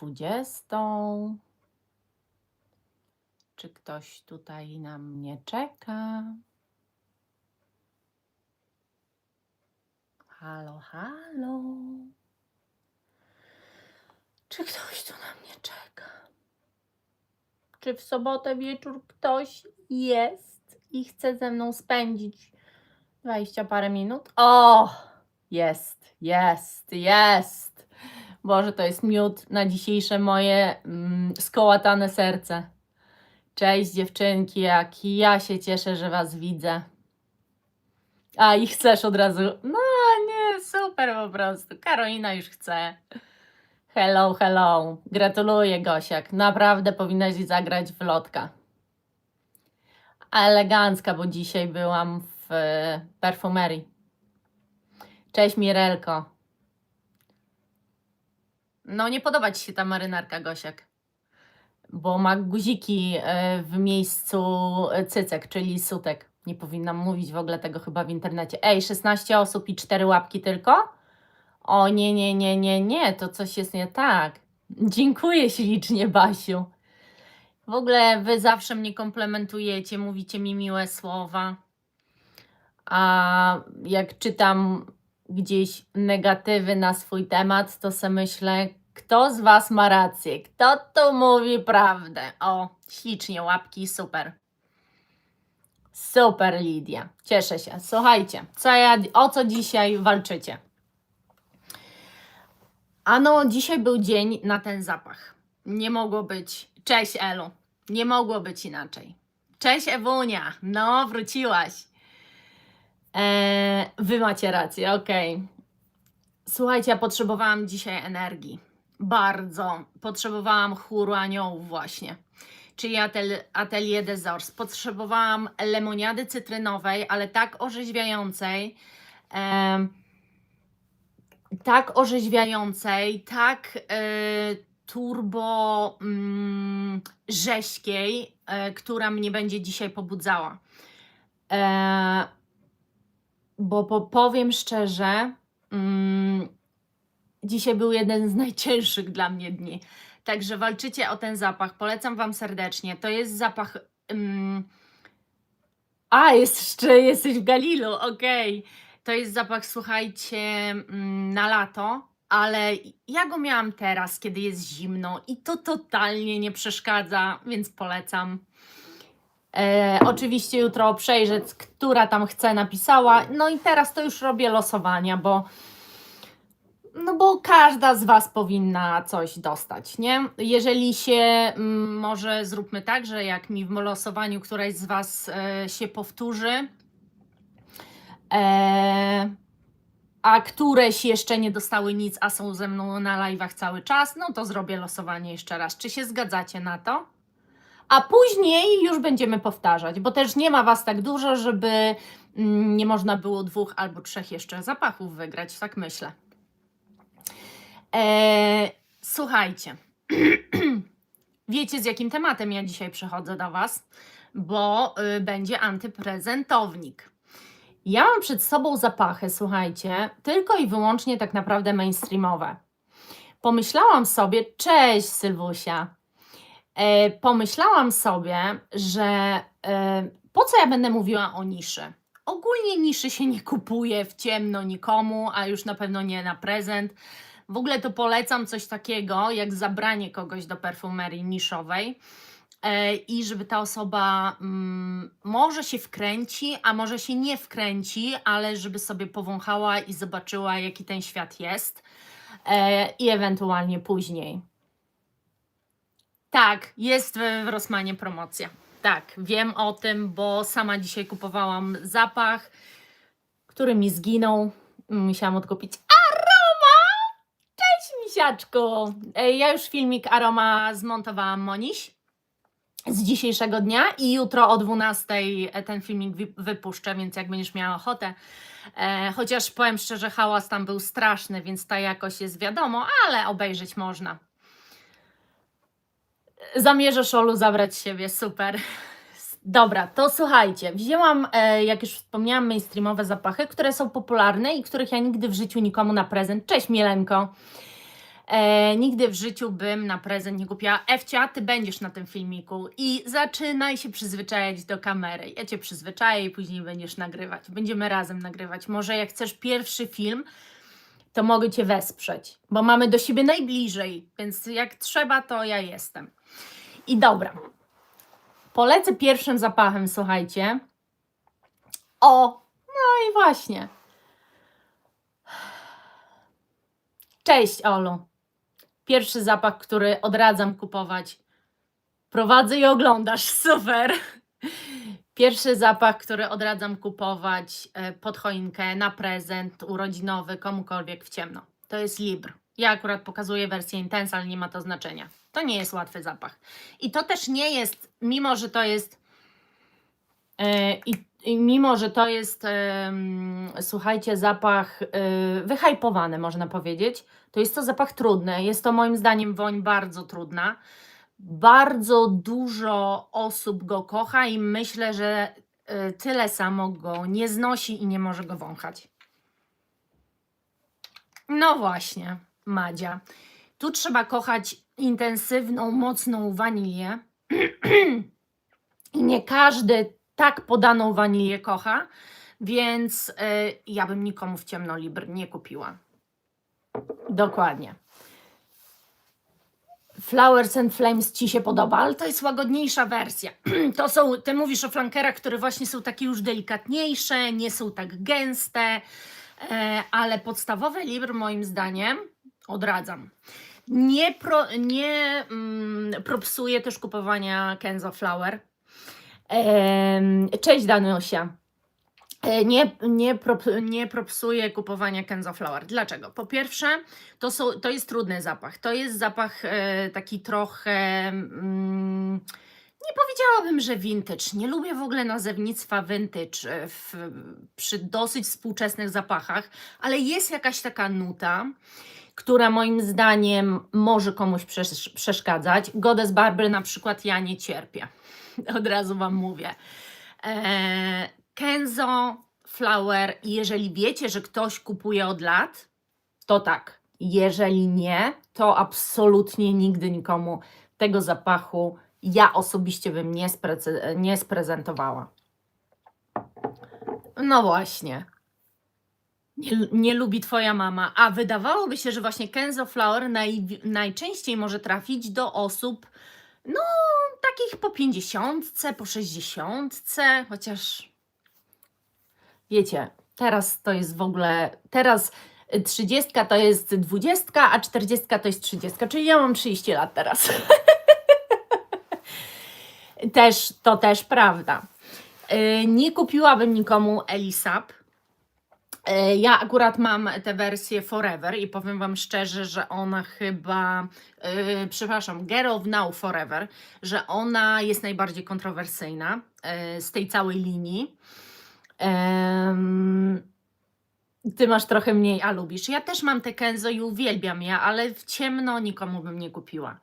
20. Czy ktoś tutaj na mnie czeka? Halo, halo. Czy ktoś tu na mnie czeka? Czy w sobotę wieczór ktoś jest i chce ze mną spędzić 20 parę minut? O! Jest. Boże, to jest miód na dzisiejsze moje skołatane serce. Cześć dziewczynki, jak ja się cieszę, że was widzę. A i chcesz od razu. No nie, super po prostu. Karolina już chce. Hello. Gratuluję, Gosiak. Naprawdę powinnaś zagrać w lotka. Elegancka, bo dzisiaj byłam w perfumerii. Cześć Mirelko. No nie podoba ci się ta marynarka, Gosiak, bo ma guziki w miejscu cycek, czyli sutek. Nie powinnam mówić w ogóle tego chyba w internecie. Ej, 16 osób i 4 łapki tylko? O nie, to coś jest nie tak. Dziękuję ślicznie, Basiu. W ogóle wy zawsze mnie komplementujecie, mówicie mi miłe słowa. A jak czytam gdzieś negatywy na swój temat, to sobie myślę, kto z was ma rację? Kto tu mówi prawdę? O, ślicznie, łapki, super. Super, Lidia. Cieszę się. Słuchajcie, o co dzisiaj walczycie? Ano, dzisiaj był dzień na ten zapach. Nie mogło być. Cześć, Elu. Nie mogło być inaczej. Cześć, Ewunia. No, wróciłaś. Wy macie rację, okej. Słuchajcie, ja potrzebowałam dzisiaj energii. Bardzo. Potrzebowałam chóru aniołów właśnie. Czyli Atelier des Ors. Potrzebowałam lemoniady cytrynowej, ale tak orzeźwiającej, tak turbo rześkiej, która mnie będzie dzisiaj pobudzała. Bo powiem szczerze, dzisiaj był jeden z najcięższych dla mnie dni. Także walczycie o ten zapach. Polecam wam serdecznie. To jest zapach. Jesteś w Galilu, okej. To jest zapach, słuchajcie, na lato, ale ja go miałam teraz, kiedy jest zimno i to totalnie nie przeszkadza, więc polecam. Oczywiście jutro przejrzeć, która tam chce, napisała. No i teraz to już robię losowania, bo każda z was powinna coś dostać, nie? Jeżeli się, może zróbmy tak, że jak mi w losowaniu któraś z was się powtórzy, a któreś jeszcze nie dostały nic, a są ze mną na live'ach cały czas, no to zrobię losowanie jeszcze raz. Czy się zgadzacie na to? A później już będziemy powtarzać, bo też nie ma was tak dużo, żeby nie można było 2 albo 3 jeszcze zapachów wygrać, tak myślę. Słuchajcie, wiecie z jakim tematem ja dzisiaj przychodzę do was, bo będzie antyprezentownik. Ja mam przed sobą zapachy, słuchajcie, tylko i wyłącznie tak naprawdę mainstreamowe. Pomyślałam sobie, cześć Sylwusia, pomyślałam sobie, że po co ja będę mówiła o niszy? Ogólnie niszy się nie kupuje w ciemno nikomu, a już na pewno nie na prezent. W ogóle to polecam coś takiego, jak zabranie kogoś do perfumerii niszowej i żeby ta osoba może się wkręci, a może się nie wkręci, ale żeby sobie powąchała i zobaczyła, jaki ten świat jest i ewentualnie później. Tak, jest w Rossmanie promocja. Tak, wiem o tym, bo sama dzisiaj kupowałam zapach, który mi zginął. Musiałam odkupić. Misiaczku, ja już filmik Aroma zmontowałam, Moniś, z dzisiejszego dnia i jutro o 12 ten filmik wypuszczę, więc jak będziesz miała ochotę, chociaż powiem szczerze, hałas tam był straszny, więc ta jakość jest wiadomo, ale obejrzeć można. Zamierzasz, Olu, zabrać siebie, super. Dobra, to słuchajcie, wzięłam, jak już wspomniałam, mainstreamowe zapachy, które są popularne i których ja nigdy w życiu nikomu na prezent. Cześć Mielenko. Nigdy w życiu bym na prezent nie kupiła. Ewcia, ty będziesz na tym filmiku i zaczynaj się przyzwyczajać do kamery. Ja cię przyzwyczaję i później będziesz nagrywać. Będziemy razem nagrywać. Może jak chcesz pierwszy film, to mogę cię wesprzeć, bo mamy do siebie najbliżej, więc jak trzeba, to ja jestem. I dobra, polecę pierwszym zapachem, słuchajcie. O, no i właśnie. Cześć, Olu. Pierwszy zapach, który odradzam kupować. Prowadzę i oglądasz, super. Pierwszy zapach, który odradzam kupować pod choinkę, na prezent urodzinowy, komukolwiek w ciemno. To jest Libre. Ja akurat pokazuję wersję Intense, ale nie ma to znaczenia. To nie jest łatwy zapach. I to też nie jest, mimo że to jest mimo że to jest, słuchajcie, zapach wyhypowany, można powiedzieć, to jest to zapach trudny. Jest to moim zdaniem woń bardzo trudna. Bardzo dużo osób go kocha i myślę, że tyle samo go nie znosi i nie może go wąchać. No właśnie, Madzia. Tu trzeba kochać intensywną, mocną wanilię. I nie każdy tak podaną wanilię kocha, więc ja bym nikomu w ciemno Libre nie kupiła. Dokładnie. Flowers and Flames ci się podoba, ale to jest łagodniejsza wersja. Ty mówisz o flankerach, które właśnie są takie już delikatniejsze, nie są tak gęste, ale podstawowe Libre moim zdaniem odradzam. Nie propsuję też kupowania Kenzo Flower. Cześć Danusia. Nie propsuję kupowania Kenzo Flower. Dlaczego? Po pierwsze, to jest trudny zapach. To jest zapach taki trochę, nie powiedziałabym, że vintage. Nie lubię w ogóle nazewnictwa vintage przy dosyć współczesnych zapachach, ale jest jakaś taka nuta, która moim zdaniem może komuś przeszkadzać. Goddess Barbary na przykład ja nie cierpię. Od razu Wam mówię. Kenzo Flower, jeżeli wiecie, że ktoś kupuje od lat, to tak. Jeżeli nie, to absolutnie nigdy nikomu tego zapachu ja osobiście bym nie sprezentowała. No właśnie. Nie lubi Twoja mama. A wydawałoby się, że właśnie Kenzo Flower najczęściej może trafić do osób, no, takich po 50, po 60, chociaż wiecie, teraz to jest w ogóle, teraz 30 to jest 20, a 40 to jest 30, czyli ja mam 30 lat teraz. To też prawda. Nie kupiłabym nikomu Elisab. Ja akurat mam tę wersję Forever i powiem Wam szczerze, że ona chyba, przepraszam, Girl of Now Forever, że ona jest najbardziej kontrowersyjna z tej całej linii. Ty masz trochę mniej, a lubisz. Ja też mam te Kenzo i uwielbiam je, ale w ciemno nikomu bym nie kupiła.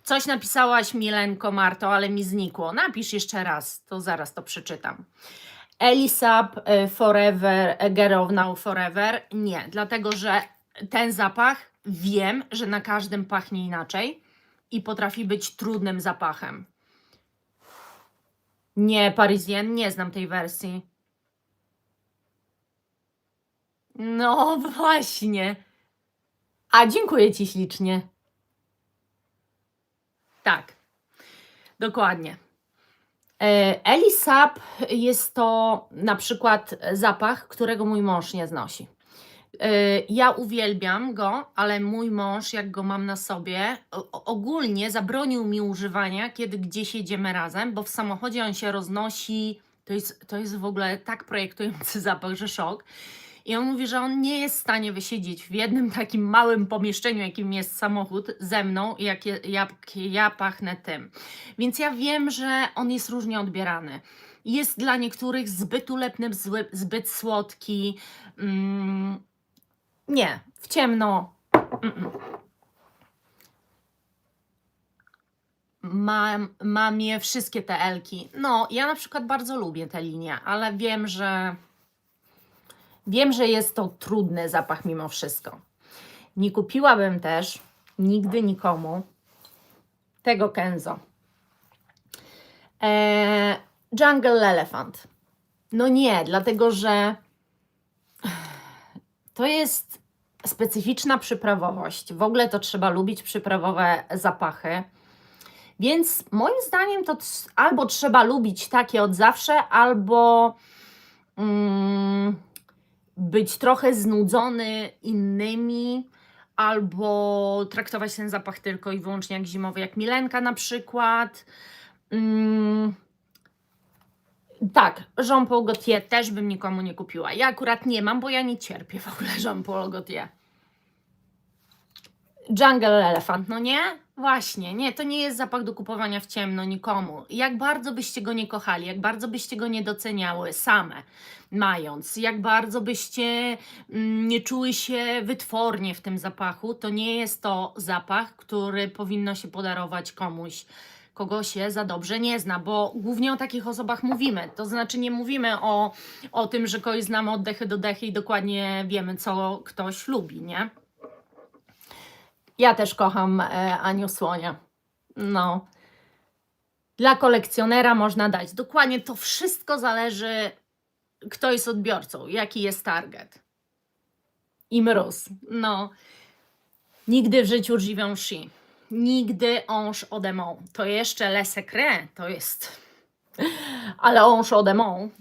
Coś napisałaś, Milenko, Marto, ale mi znikło. Napisz jeszcze raz, to zaraz to przeczytam. Elisab Forever, Girl of Now Forever, nie, dlatego że ten zapach wiem, że na każdym pachnie inaczej i potrafi być trudnym zapachem. Nie, Parisien, nie znam tej wersji. No właśnie. A dziękuję Ci ślicznie. Tak, dokładnie. Elisab jest to na przykład zapach, którego mój mąż nie znosi. Ja uwielbiam go, ale mój mąż, jak go mam na sobie, ogólnie zabronił mi używania, kiedy gdzieś jedziemy razem, bo w samochodzie on się roznosi. To jest w ogóle tak projektujący zapach, że szok. I on mówi, że on nie jest w stanie wysiedzieć w jednym takim małym pomieszczeniu, jakim jest samochód, ze mną, jak ja pachnę tym. Więc ja wiem, że on jest różnie odbierany. Jest dla niektórych zbyt ulepny, zbyt słodki. Nie, w ciemno. Mam je wszystkie te Elki. No, ja na przykład bardzo lubię tę linię, ale wiem, że jest to trudny zapach mimo wszystko. Nie kupiłabym też nigdy nikomu tego Kenzo. Jungle Elephant. No nie, dlatego że to jest specyficzna przyprawowość. W ogóle to trzeba lubić przyprawowe zapachy. Więc moim zdaniem to albo trzeba lubić takie od zawsze, albo być trochę znudzony innymi, albo traktować ten zapach tylko i wyłącznie jak zimowy, jak Milenka na przykład. Tak, Jean Paul Gaultier też bym nikomu nie kupiła. Ja akurat nie mam, bo ja nie cierpię w ogóle Jean Paul Gaultier. Jungle Elephant, no nie? Właśnie, nie, to nie jest zapach do kupowania w ciemno nikomu. Jak bardzo byście go nie kochali, jak bardzo byście go nie doceniały same mając, jak bardzo byście nie czuły się wytwornie w tym zapachu, to nie jest to zapach, który powinno się podarować komuś, kogo się za dobrze nie zna, bo głównie o takich osobach mówimy. To znaczy nie mówimy o tym, że kogoś znamy od dechy do dechy i dokładnie wiemy, co ktoś lubi, nie? Ja też kocham Aniu Słonia. No. Dla kolekcjonera można dać. Dokładnie to wszystko zależy, kto jest odbiorcą, jaki jest target. I mróz. No. Nigdy w życiu Givenchy. Nigdy Ange Audemont. To jeszcze Le Secret, to jest... Ale Ange Audemont,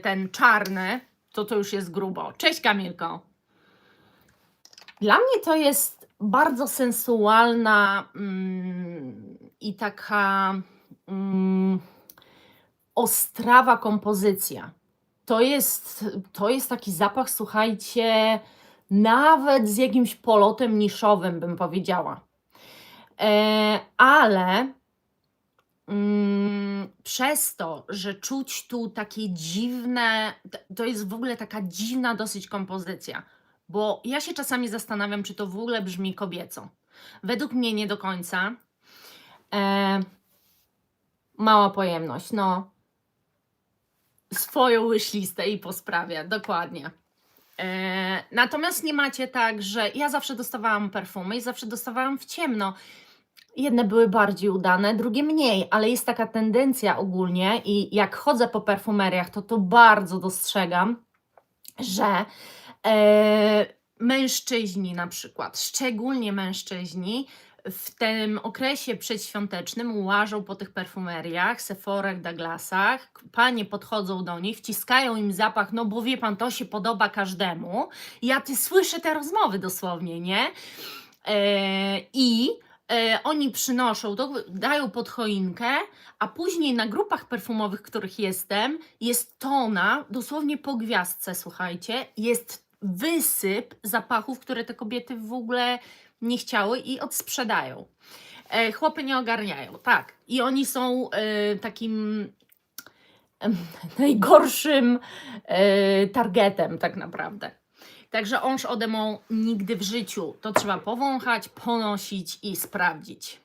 ten czarny, to już jest grubo. Cześć Kamilko. Dla mnie to jest bardzo sensualna i taka ostrawa kompozycja. To jest taki zapach, słuchajcie, nawet z jakimś polotem niszowym, bym powiedziała. Ale przez to, że czuć tu takie dziwne, to jest w ogóle taka dziwna dosyć kompozycja. Bo ja się czasami zastanawiam, czy to w ogóle brzmi kobieco. Według mnie nie do końca. Mała pojemność, no. Swoją wishlistę i posprawia, dokładnie. Natomiast nie macie tak, że ja zawsze dostawałam perfumy i zawsze dostawałam w ciemno. Jedne były bardziej udane, drugie mniej, ale jest taka tendencja ogólnie i jak chodzę po perfumeriach, to bardzo dostrzegam, że mężczyźni na przykład, szczególnie mężczyźni w tym okresie przedświątecznym łażą po tych perfumeriach, Sephorach, Douglasach, panie podchodzą do nich, wciskają im zapach, no bo wie pan, to się podoba każdemu. Ja słyszę te rozmowy dosłownie, nie? Oni przynoszą to, dają pod choinkę, a później na grupach perfumowych, których jestem, jest tona, dosłownie po gwiazdce, słuchajcie, jest wysyp zapachów, które te kobiety w ogóle nie chciały i odsprzedają. Chłopy nie ogarniają, tak. I oni są takim najgorszym targetem tak naprawdę. Także Ange Audemont nigdy w życiu. To trzeba powąchać, ponosić i sprawdzić.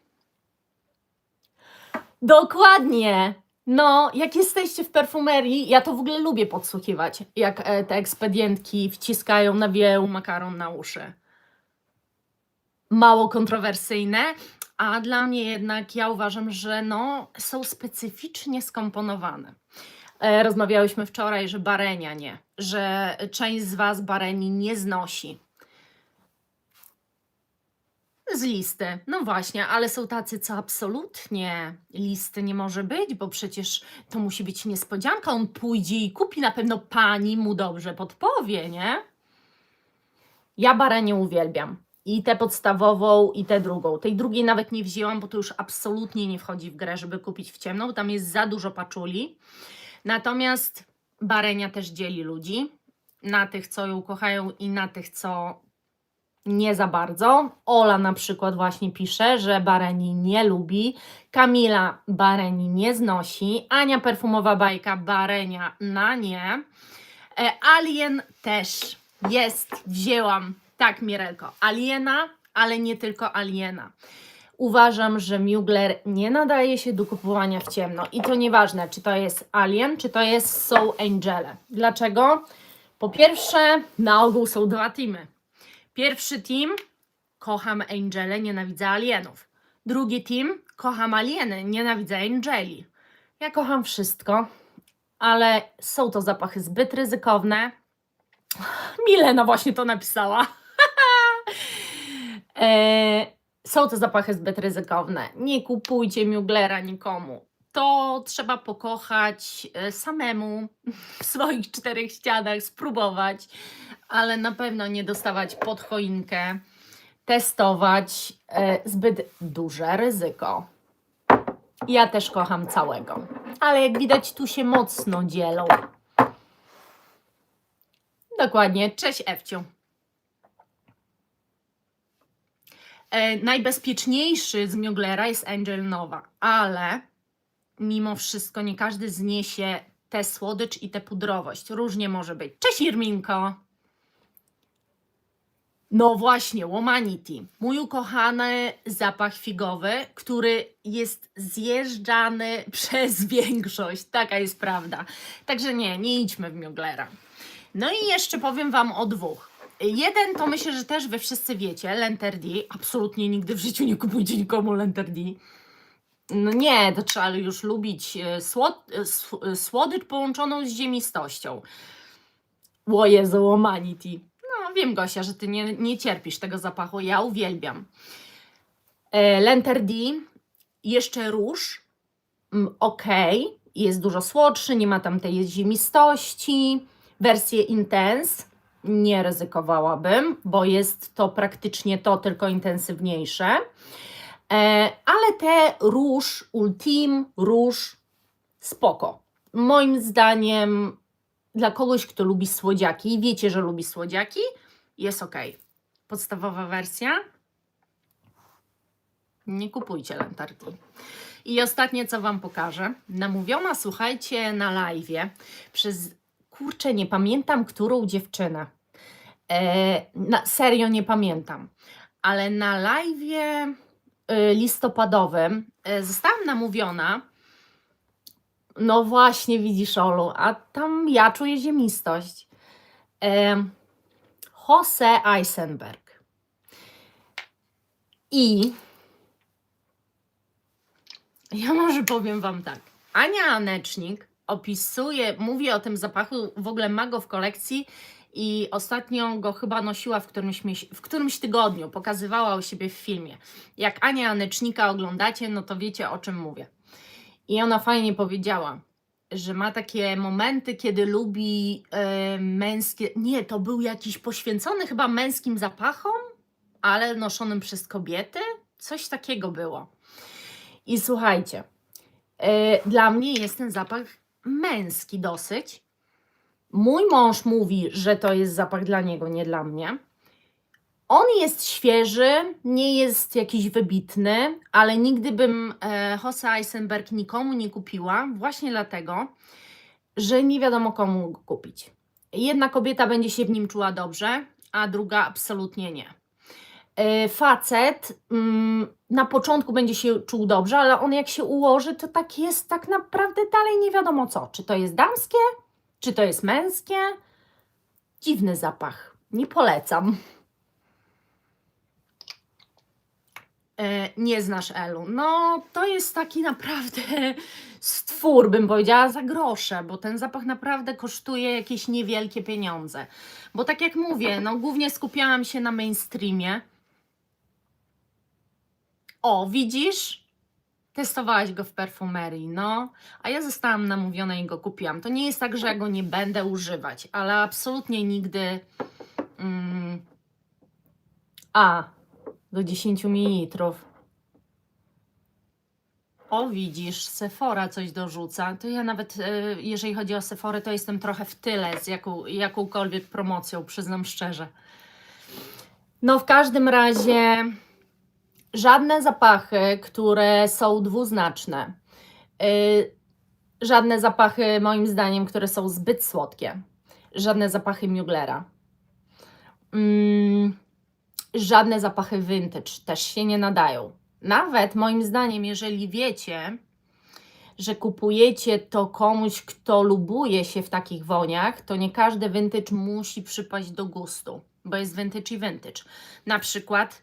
Dokładnie. No, jak jesteście w perfumerii, ja to w ogóle lubię podsłuchiwać, jak te ekspedientki wciskają, nawijają makaron na uszy. Mało kontrowersyjne, a dla mnie jednak ja uważam, że no, są specyficznie skomponowane. Rozmawiałyśmy wczoraj, że barenia nie, że część z Was bareni nie znosi. Z listy, no właśnie, ale są tacy, co absolutnie listy nie może być, bo przecież to musi być niespodzianka, on pójdzie i kupi, na pewno pani mu dobrze podpowie, nie? Ja barenię uwielbiam. I tę podstawową, i tę drugą. Tej drugiej nawet nie wzięłam, bo to już absolutnie nie wchodzi w grę, żeby kupić w ciemno, bo tam jest za dużo paczuli. Natomiast barenia też dzieli ludzi na tych, co ją kochają i na tych, co nie za bardzo. Ola na przykład właśnie pisze, że bareni nie lubi. Kamila bareni nie znosi. Ania Perfumowa Bajka barenia na nie. Alien też jest. Wzięłam, tak Mirelko, Aliena, ale nie tylko Aliena. Uważam, że Mugler nie nadaje się do kupowania w ciemno. I to nieważne, czy to jest Alien, czy to jest Soul Angele. Dlaczego? Po pierwsze, na ogół są dwa teamy. Pierwszy team kocham Angele, nienawidzę alienów. Drugi team, kocham alieny, nienawidzę Angeli. Ja kocham wszystko, ale są to zapachy zbyt ryzykowne. Milena właśnie to napisała. Są to zapachy zbyt ryzykowne. Nie kupujcie Muglera nikomu. To trzeba pokochać samemu w swoich czterech ścianach, spróbować, ale na pewno nie dostawać pod choinkę, testować. Zbyt duże ryzyko. Ja też kocham całego, ale jak widać tu się mocno dzielą. Dokładnie, cześć Ewciu. Najbezpieczniejszy z Muglera jest Angel Nova, ale mimo wszystko nie każdy zniesie tę słodycz i tę pudrowość. Różnie może być. Cześć Irminko. No właśnie, Womanity. Mój ukochany zapach figowy, który jest zjeżdżany przez większość. Taka jest prawda. Także nie idźmy w Muglera. No i jeszcze powiem Wam o dwóch. Jeden to myślę, że też Wy wszyscy wiecie, Lenterdi. Absolutnie nigdy w życiu nie kupujcie nikomu Lenterdi. No nie, to trzeba już lubić słodycz połączoną z ziemistością. O Jezu, Womanity. No wiem, Gosia, że Ty nie cierpisz tego zapachu, ja uwielbiam. Lenterdi, jeszcze róż, ok, jest dużo słodszy, nie ma tam tej ziemistości. Wersję Intense nie ryzykowałabym, bo jest to praktycznie to, tylko intensywniejsze. Ale te róż, Ultim, róż, spoko. Moim zdaniem dla kogoś, kto lubi słodziaki i wiecie, że lubi słodziaki, jest ok. Podstawowa wersja. Nie kupujcie Lenterdi. I ostatnie, co Wam pokażę. Namówiona, słuchajcie, na live'ie przez, kurczę, nie pamiętam, którą dziewczynę. Serio nie pamiętam. Ale na live'ie listopadowym zostałam namówiona. No właśnie, widzisz, Olu, a tam ja czuję ziemistość. Jose Eisenberg. I ja może powiem Wam tak. Ania Anecznik mówi o tym zapachu, w ogóle ma go w kolekcji i ostatnio go chyba nosiła w którymś tygodniu, pokazywała u siebie w filmie. Jak Ania Anecznika oglądacie, no to wiecie, o czym mówię. I ona fajnie powiedziała, że ma takie momenty, kiedy lubi męskie... Nie, to był jakiś poświęcony chyba męskim zapachom, ale noszonym przez kobiety. Coś takiego było. I słuchajcie, dla mnie jest ten zapach męski dosyć. Mój mąż mówi, że to jest zapach dla niego, nie dla mnie. On jest świeży, nie jest jakiś wybitny, ale nigdy bym Jose Eisenberg nikomu nie kupiła, właśnie dlatego, że nie wiadomo komu go kupić. Jedna kobieta będzie się w nim czuła dobrze, a druga absolutnie nie. Facet na początku będzie się czuł dobrze, ale on jak się ułoży, to tak jest tak naprawdę dalej nie wiadomo co. Czy to jest damskie, czy to jest męskie? Dziwny zapach. Nie polecam. Nie znasz Elu. No, to jest taki naprawdę stwór, bym powiedziała, za grosze, bo ten zapach naprawdę kosztuje jakieś niewielkie pieniądze. Bo tak jak mówię, no głównie skupiałam się na mainstreamie. O, widzisz? Testowałaś go w perfumerii, no. A ja zostałam namówiona i go kupiłam. To nie jest tak, że ja go nie będę używać, ale absolutnie nigdy... do 10 ml. O, widzisz, Sephora coś dorzuca. To ja nawet, jeżeli chodzi o Sephorę, to jestem trochę w tyle z jakąkolwiek promocją, przyznam szczerze. No, w każdym razie żadne zapachy, które są dwuznaczne. Żadne zapachy, moim zdaniem, które są zbyt słodkie. Żadne zapachy Muglera. Żadne zapachy vintage też się nie nadają. Nawet moim zdaniem, jeżeli wiecie, że kupujecie to komuś, kto lubuje się w takich woniach, to nie każdy vintage musi przypaść do gustu, bo jest vintage i vintage. Na przykład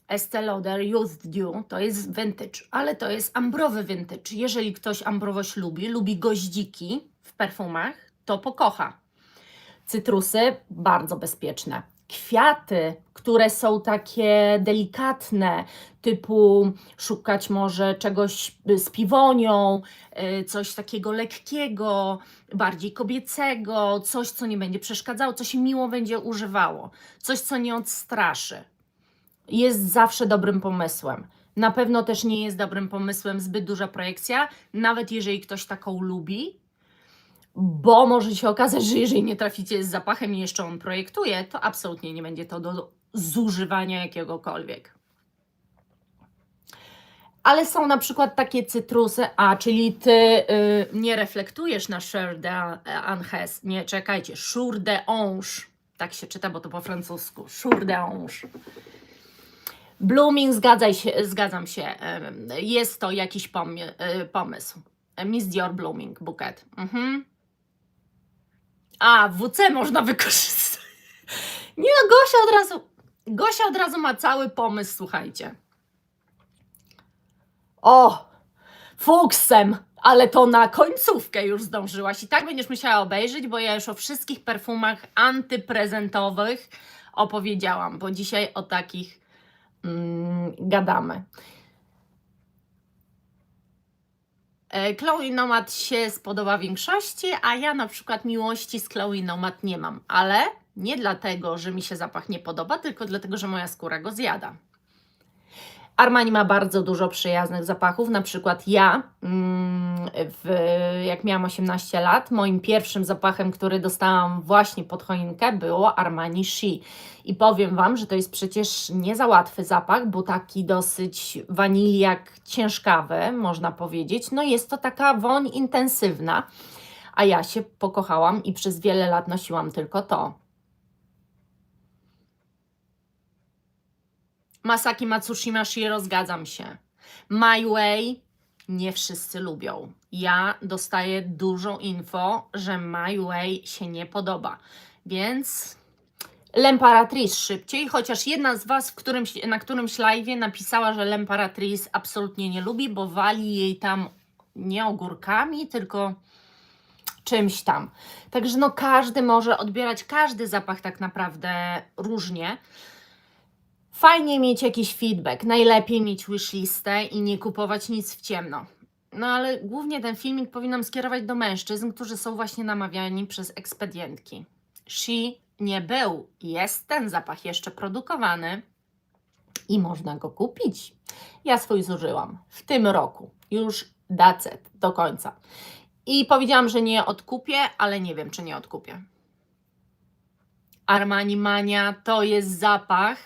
Estée Lauder Youth Dew to jest vintage, ale to jest ambrowy vintage. Jeżeli ktoś ambrowość lubi goździki w perfumach, to pokocha. Cytrusy bardzo bezpieczne. Kwiaty, które są takie delikatne, typu szukać może czegoś z piwonią, coś takiego lekkiego, bardziej kobiecego, coś, co nie będzie przeszkadzało, co się miło będzie używało, coś, co nie odstraszy. Jest zawsze dobrym pomysłem. Na pewno też nie jest dobrym pomysłem zbyt duża projekcja, nawet jeżeli ktoś taką lubi, bo może się okazać, że jeżeli nie traficie z zapachem i jeszcze on projektuje, to absolutnie nie będzie to do zużywania jakiegokolwiek. Ale są na przykład takie cytrusy, czyli ty nie reflektujesz na Cheur d'Anges, nie, czekajcie, Cheur d'Ange, tak się czyta, bo to po francusku, Cheur d'Ange. Blooming, zgadzam się, jest to jakiś pomysł. Miss Dior Blooming Bouquet. WC można wykorzystać. Nie no, Gosia od razu ma cały pomysł, słuchajcie. Fuksem, ale to na końcówkę już zdążyłaś i tak będziesz musiała obejrzeć, bo ja już o wszystkich perfumach antyprezentowych opowiedziałam, bo dzisiaj o takich gadamy. Chloe Nomad się spodoba większości, a ja na przykład miłości z Chloe Nomad nie mam, ale nie dlatego, że mi się zapach nie podoba, tylko dlatego, że moja skóra go zjada. Armani ma bardzo dużo przyjaznych zapachów, na przykład ja, jak miałam 18 lat, moim pierwszym zapachem, który dostałam właśnie pod choinkę, było Armani She. I powiem Wam, że to jest przecież nie za łatwy zapach, bo taki dosyć waniliak ciężkawy, można powiedzieć. No jest to taka woń intensywna, a ja się pokochałam i przez wiele lat nosiłam tylko to. Masaki Matsushima Shiro, zgadzam się. My Way nie wszyscy lubią. Ja dostaję dużo info, że My Way się nie podoba, więc L'Impératrice szybciej, chociaż jedna z Was na którymś live'ie napisała, że L'Impératrice absolutnie nie lubi, bo wali jej tam nie ogórkami, tylko czymś tam. Także no każdy może odbierać każdy zapach tak naprawdę różnie. Fajnie mieć jakiś feedback, najlepiej mieć wishlistę i nie kupować nic w ciemno. No ale głównie ten filmik powinnam skierować do mężczyzn, którzy są właśnie namawiani przez ekspedientki. She nie był, jest ten zapach jeszcze produkowany i można go kupić. Ja swój zużyłam w tym roku, już that's it, do końca. I powiedziałam, że nie odkupię, ale nie wiem, czy nie odkupię. Armani Mania to jest zapach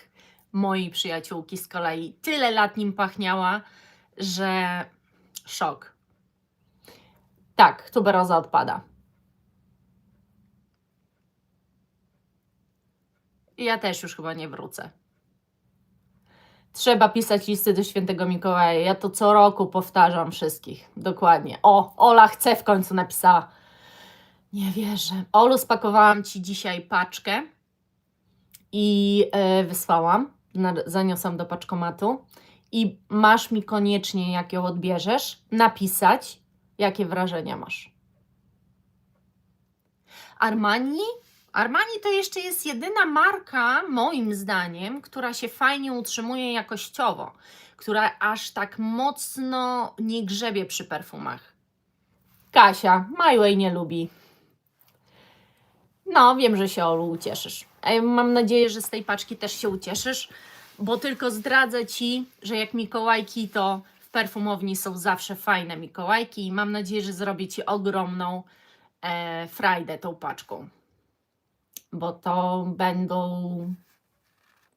mojej przyjaciółki z kolei. Tyle lat nim pachniała, że szok. Tak, tuberoza odpada. Ja też już chyba nie wrócę. Trzeba pisać listy do Świętego Mikołaja. Ja to co roku powtarzam wszystkich. Dokładnie. Ola chce w końcu napisała. Nie wierzę. Olu, spakowałam Ci dzisiaj paczkę i wysłałam. Zaniosłam do paczkomatu. I masz mi koniecznie, jak ją odbierzesz, napisać, jakie wrażenia masz. Armani to jeszcze jest jedyna marka, moim zdaniem, która się fajnie utrzymuje jakościowo, która aż tak mocno nie grzebie przy perfumach. Kasia, My Way nie lubi. No, wiem, że się, Olu, ucieszysz. Mam nadzieję, że z tej paczki też się ucieszysz, bo tylko zdradzę Ci, że jak Mikołajki, to w perfumowni są zawsze fajne Mikołajki i mam nadzieję, że zrobię Ci ogromną frajdę tą paczką, bo to będą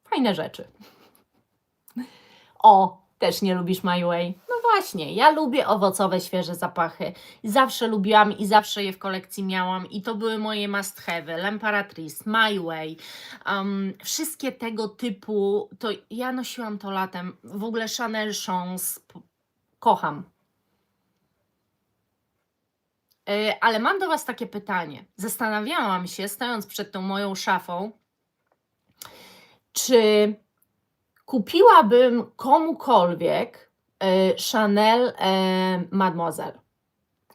fajne rzeczy. Też nie lubisz My Way? No właśnie, ja lubię owocowe, świeże zapachy. Zawsze lubiłam i zawsze je w kolekcji miałam i to były moje must have'y. L'Impératrice, My Way, wszystkie tego typu, to ja nosiłam to latem. W ogóle Chanel Chance, kocham. Ale mam do Was takie pytanie. Zastanawiałam się, stojąc przed tą moją szafą, czy Kupiłabym komukolwiek Chanel Mademoiselle,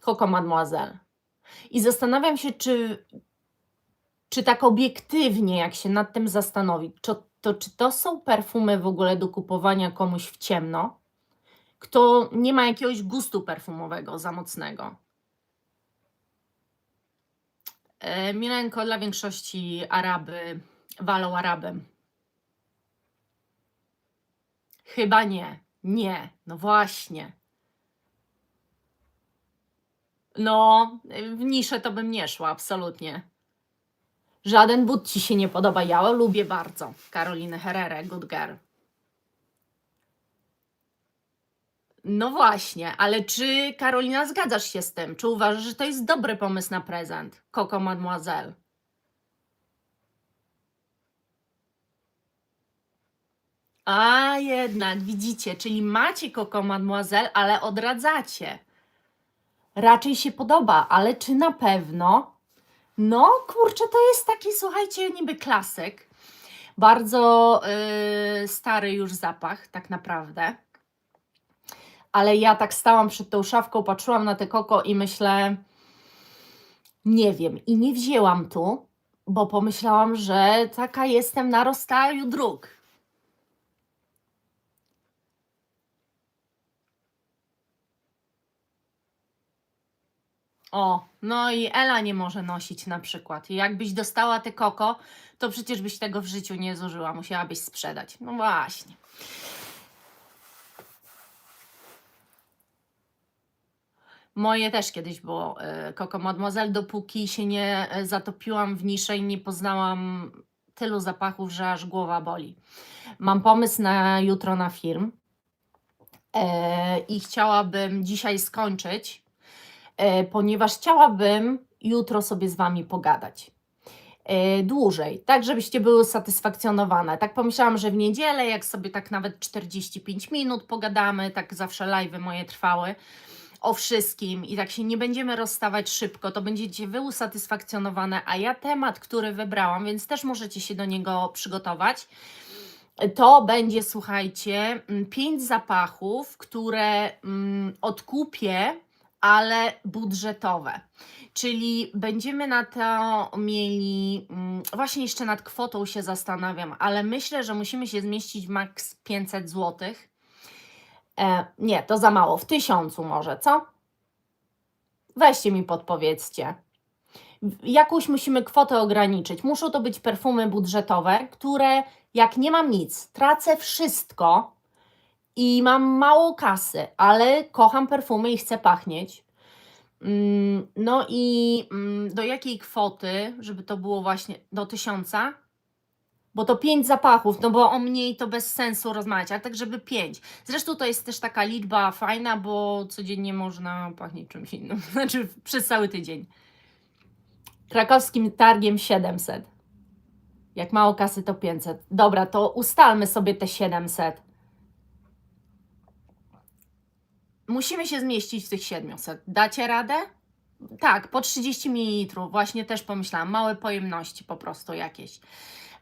Coco Mademoiselle. I zastanawiam się, czy tak obiektywnie, jak się nad tym zastanowić, czy to są perfumy w ogóle do kupowania komuś w ciemno, kto nie ma jakiegoś gustu perfumowego za mocnego. Milenko, dla większości Araby walą Arabem. Chyba nie. Nie, no właśnie. No, w niszę to bym nie szła, absolutnie. Żaden but ci się nie podoba. Ja lubię bardzo Carolinę Herrera, Good Girl. No właśnie, ale czy Karolina zgadzasz się z tym? Czy uważasz, że to jest dobry pomysł na prezent? Coco Mademoiselle. A jednak, widzicie, czyli macie Coco Mademoiselle, ale odradzacie. Raczej się podoba, ale czy na pewno? No, kurczę, to jest taki, słuchajcie, niby klasyk. Bardzo stary już zapach, tak naprawdę. Ale ja tak stałam przed tą szafką, patrzyłam na te Coco i myślę, nie wiem. I nie wzięłam tu, bo pomyślałam, że taka jestem na rozstaju dróg. O, no i Ela nie może nosić na przykład. I jakbyś dostała te Coco, to przecież byś tego w życiu nie zużyła, musiałabyś sprzedać. No właśnie. Moje też kiedyś było Coco Mademoiselle, dopóki się nie zatopiłam w niszę i nie poznałam tylu zapachów, że aż głowa boli. Mam pomysł na jutro na film i chciałabym dzisiaj skończyć, ponieważ chciałabym jutro sobie z Wami pogadać. Dłużej, tak żebyście były usatysfakcjonowane. Tak pomyślałam, że w niedzielę, jak sobie tak nawet 45 minut pogadamy, tak zawsze live'y moje trwały, o wszystkim i tak się nie będziemy rozstawać szybko, to będziecie wy usatysfakcjonowane, a ja temat, który wybrałam, więc też możecie się do niego przygotować, to będzie, słuchajcie, 5 zapachów, które odkupię, ale budżetowe. Czyli będziemy na to mieli, właśnie jeszcze nad kwotą się zastanawiam, ale myślę, że musimy się zmieścić w maks 500 zł. Nie, to za mało, w 1000 może, co? Weźcie mi podpowiedzcie. Jakąś musimy kwotę ograniczyć. Muszą to być perfumy budżetowe, które jak nie mam nic, tracę wszystko i mam mało kasy, ale kocham perfumy i chcę pachnieć. No i do jakiej kwoty, żeby to było właśnie do 1000? Bo to 5 zapachów, no bo o mniej to bez sensu rozmawiać, ale tak żeby 5. Zresztą to jest też taka liczba fajna, bo codziennie można pachnieć czymś innym, znaczy przez cały tydzień. Krakowskim targiem 700. Jak mało kasy to 500. Dobra, to ustalmy sobie te 700. Musimy się zmieścić w tych 700. Dacie radę? Tak, po 30 ml. Właśnie też pomyślałam. Małe pojemności po prostu jakieś.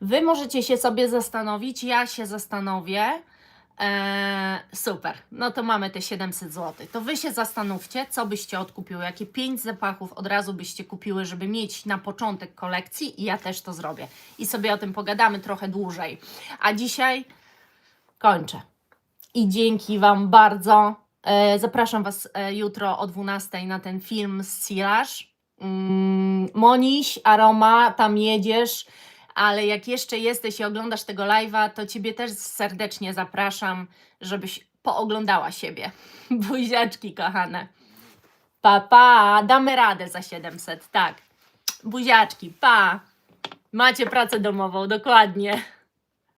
Wy możecie się sobie zastanowić, ja się zastanowię. Super, no to mamy te 700 zł. To wy się zastanówcie, co byście odkupiły, jakie 5 zapachów od razu byście kupiły, żeby mieć na początek kolekcji i ja też to zrobię. I sobie o tym pogadamy trochę dłużej. A dzisiaj kończę. I dzięki Wam bardzo. Zapraszam Was jutro o 12 na ten film z Sillage. Moniś, Aroma, tam jedziesz. Ale jak jeszcze jesteś i oglądasz tego live'a, to Ciebie też serdecznie zapraszam, żebyś pooglądała siebie. Buziaczki kochane. Pa, pa, damy radę za 700, tak. Buziaczki, pa. Macie pracę domową, dokładnie.